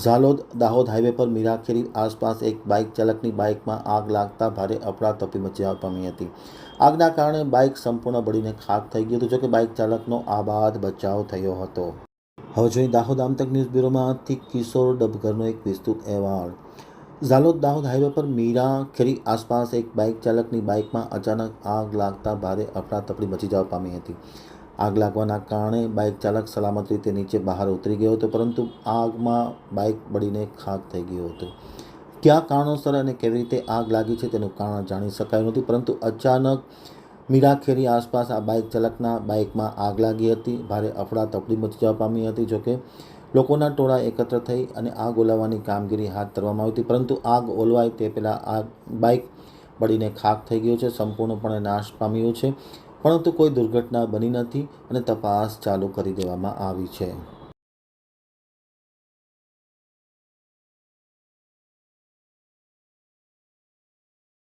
Jhalod Dahod highway પર મીરાખેરી આસપાસ એક બાઇક ચાલકની બાઇકમાં આગ લાગતા ભારે અફરાતફરી મચી પામી હતી। આગના કારણે બાઇક સંપૂર્ણ બળીને ખાખ થઈ ગયું હતું, જોકે બાઇક ચાલકનો આબાદ બચાવ થયો હતો। હવે જોઈએ દાહોદ આમતક ન્યૂઝ બ્યુરોમાંથી કિશોર ડબગરનો એક વિસ્તૃત અહેવાલ। ઝાલોદ દાહોદ હાઈવે પર મીરાખેરી આસપાસ એક બાઇક ચાલકની બાઇકમાં અચાનક આગ લાગતા ભારે અફરાતફરી મચી જવા પામી હતી। આગ લાગવાના કારણે બાઇક ચાલક સલામત રીતે નીચે બહાર ઉતરી ગયો હતો, પરંતુ આગમાં બાઇક બળીને ખાખ થઈ ગયું હતું। કયા કારણોસર અને કેવી રીતે આગ લાગી છે તેનું કારણ જાણી શકાયું નથી, પરંતુ અચાનક મીરાખેરી આસપાસ આ બાઇક ચાલકના બાઇકમાં આગ લાગી હતી। ભારે અફરાતફરી મચી જવા પામી હતી। જોકે લોકોના ટોળા એકત્ર થઈ અને આગ ઓલવવાની કામગીરી હાથ ધરવામાં આવી હતી, પરંતુ આગ ઓલવાય તે પહેલાં આ બાઇક બળીને ખાખ થઈ ગયું છે, સંપૂર્ણપણે નાશ પામ્યું છે, પરંતુ કોઈ દુર્ઘટના બની નથી અને તપાસ ચાલુ કરી દેવામાં આવી છે।